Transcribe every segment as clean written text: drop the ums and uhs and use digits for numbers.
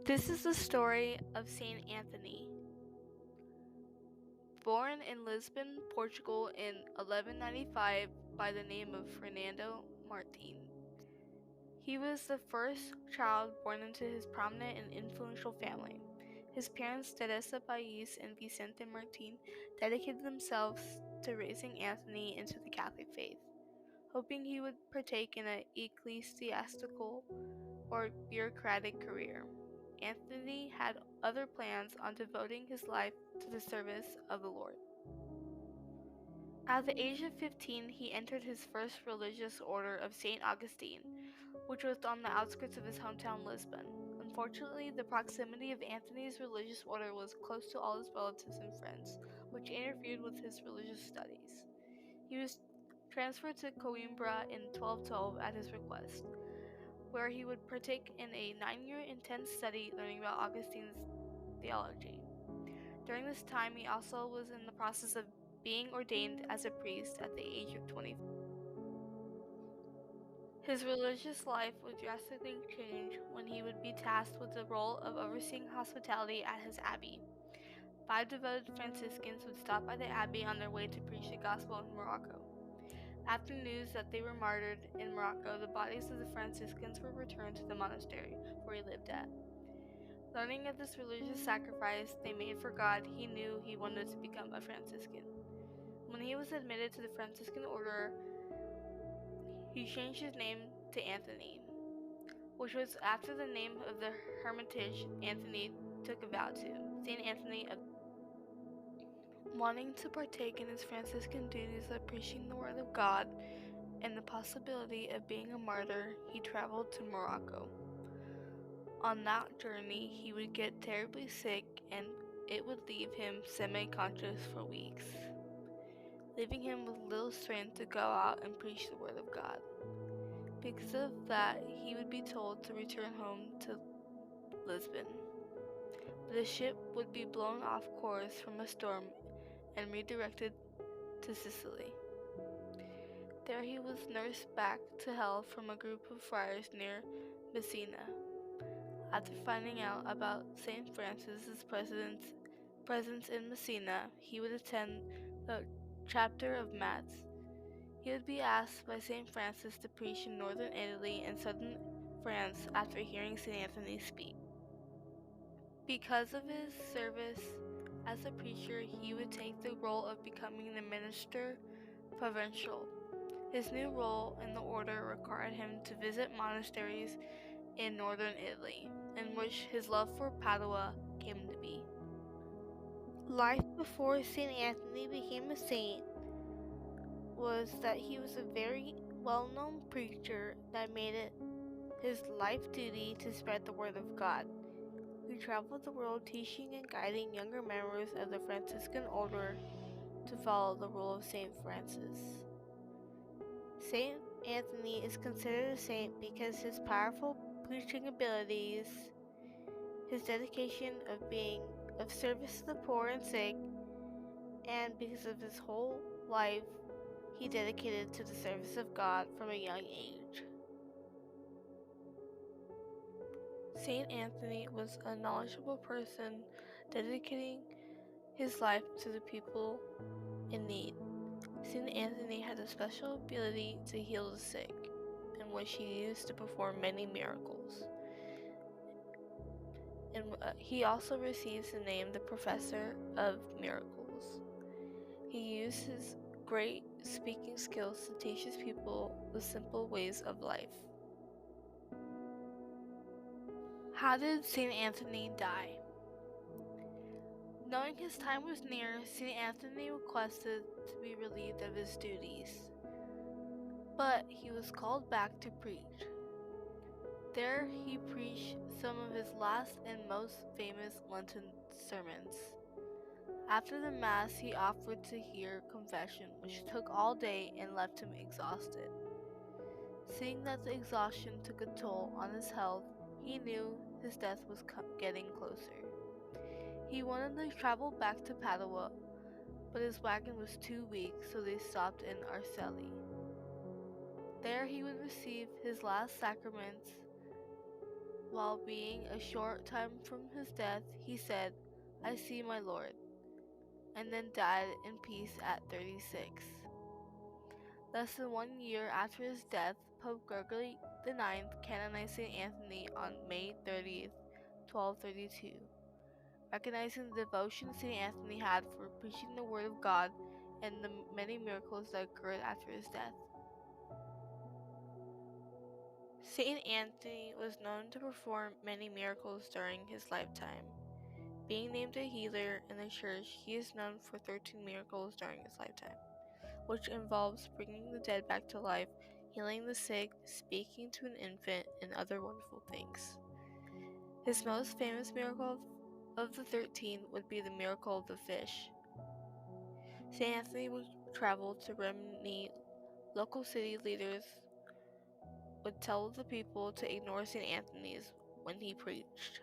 This is the story of Saint Anthony. Born in Lisbon, Portugal in 1195 by the name of Fernando Martin. He was the first child born into his prominent and influential family. His parents, Teresa Pais and Vicente Martin, dedicated themselves to raising Anthony into the Catholic faith, hoping he would partake in an ecclesiastical or bureaucratic career. Anthony had other plans on devoting his life to the service of the Lord. At the age of 15, he entered his first religious order of St. Augustine, which was on the outskirts of his hometown Lisbon. Unfortunately, the proximity of Anthony's religious order was close to all his relatives and friends, which interfered with his religious studies. He was transferred to Coimbra in 1212 at his request, where he would partake in a 9-year intense study learning about Augustine's theology. During this time, he also was in the process of being ordained as a priest at the age of 20. His religious life would drastically change when he would be tasked with the role of overseeing hospitality at his abbey. 5 devoted Franciscans would stop by the abbey on their way to preach the gospel in Morocco. After news that they were martyred in Morocco, the bodies of the Franciscans were returned to the monastery where he lived at. Learning of this religious sacrifice they made for God, he knew he wanted to become a Franciscan. When he was admitted to the Franciscan order, he changed his name to Anthony, which was after the name of the hermitage Anthony took a vow to, St. Anthony of. Wanting to partake in his Franciscan duties of preaching the word of God and the possibility of being a martyr, he traveled to Morocco. On that journey, he would get terribly sick and it would leave him semi-conscious for weeks, leaving him with little strength to go out and preach the word of God. Because of that, he would be told to return home to Lisbon. But the ship would be blown off course from a storm and redirected to Sicily. There he was nursed back to health from a group of friars near Messina. After finding out about St. Francis's presence in Messina, he would attend the chapter of Mass. He would be asked by St. Francis to preach in northern Italy and southern France after hearing St. Anthony speak. Because of his service as a preacher, he would take the role of becoming the minister provincial. His new role in the order required him to visit monasteries in northern Italy, in which his love for Padua came to be. Life before St. Anthony became a saint was that he was a very well-known preacher that made it his life duty to spread the word of God. He traveled the world teaching and guiding younger members of the Franciscan order to follow the rule of St. Francis. St. Anthony is considered a saint because his powerful preaching abilities, his dedication of being of service to the poor and sick, and because of his whole life he dedicated to the service of God from a young age. St. Anthony was a knowledgeable person dedicating his life to the people in need. St. Anthony had a special ability to heal the sick, in which he used to perform many miracles. And he also receives the name the Professor of Miracles. He used his great speaking skills to teach his people the simple ways of life. How did St. Anthony die? Knowing his time was near, St. Anthony requested to be relieved of his duties, but he was called back to preach. There he preached some of his last and most famous Lenten sermons. After the Mass, he offered to hear confession, which took all day and left him exhausted. Seeing that the exhaustion took a toll on his health, he knew his death was getting closer. He wanted to travel back to Padua, but his wagon was too weak, so they stopped in Arceli. There he would receive his last sacraments While being a short time from his death, he said, "I see my Lord," and then died in peace at 36. Less than 1 year after his death, Pope Gregory IX canonized St. Anthony on May 30th, 1232, recognizing the devotion St. Anthony had for preaching the Word of God and the many miracles that occurred after his death. St. Anthony was known to perform many miracles during his lifetime. Being named a healer in the church, he is known for 13 miracles during his lifetime, which involves bringing the dead back to life, healing the sick, speaking to an infant, and other wonderful things. His most famous miracle of the 13 would be the miracle of the fish. St. Anthony would travel to Rimini. Local city leaders would tell the people to ignore St. Anthony's when he preached.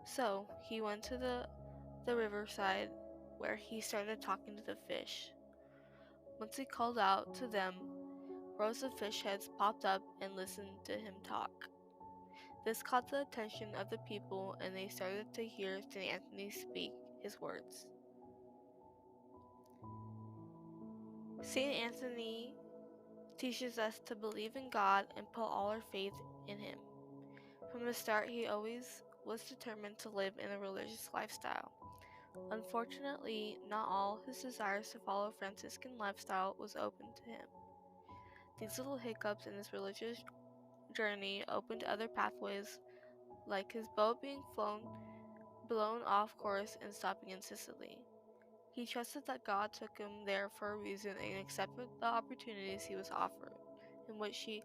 So he went to the riverside where he started talking to the fish. Once he called out to them, rows of fish heads popped up and listened to him talk. This caught the attention of the people, and they started to hear St. Anthony speak his words. St. Anthony teaches us to believe in God and put all our faith in Him. From the start, he always was determined to live in a religious lifestyle. Unfortunately, not all his desires to follow a Franciscan lifestyle was open to him. These little hiccups in his religious journey opened other pathways, like his boat being blown off course and stopping in Sicily. He trusted that God took him there for a reason and accepted the opportunities he was offered, in which he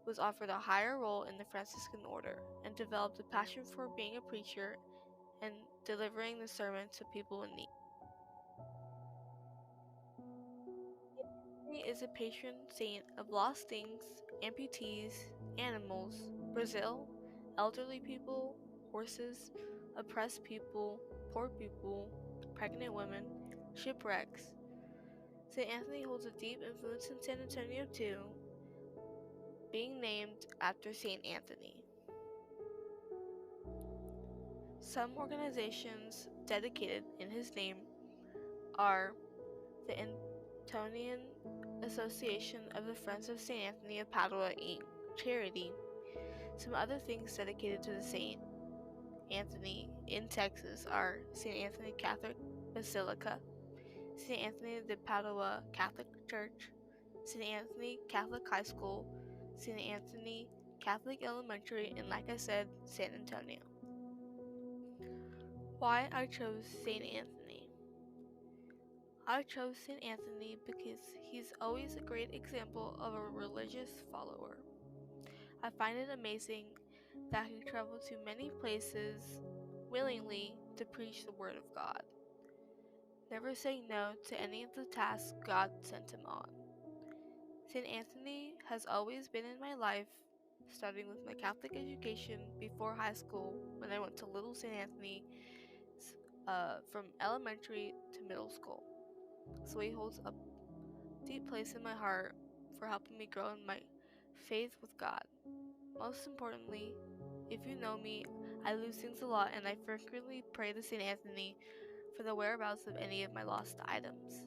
was offered a higher role in the Franciscan order, and developed a passion for being a preacher and delivering the sermon to people in need. He is a patron saint of lost things, amputees, animals, Brazil, elderly people, horses, oppressed people, poor people, pregnant women, shipwrecks. St. Anthony holds a deep influence in San Antonio too, being named after St. Anthony. Some organizations dedicated in his name are the Antonian Association of the Friends of St. Anthony of Padua, Inc., charity. Some other things dedicated to the St. Anthony in Texas are St. Anthony Catholic Basilica, St. Anthony de Padua Catholic Church, St. Anthony Catholic High School, St. Anthony Catholic Elementary, and like I said, San Antonio. Why I chose St. Anthony. I chose St. Anthony because he's always a great example of a religious follower. I find it amazing that he traveled to many places willingly to preach the Word of God, never saying no to any of the tasks God sent him on. St. Anthony has always been in my life, starting with my Catholic education before high school when I went to Little St. Anthony from elementary to middle school. So he holds a deep place in my heart for helping me grow in my faith with God. Most importantly, if you know me, I lose things a lot and I frequently pray to St. Anthony for the whereabouts of any of my lost items.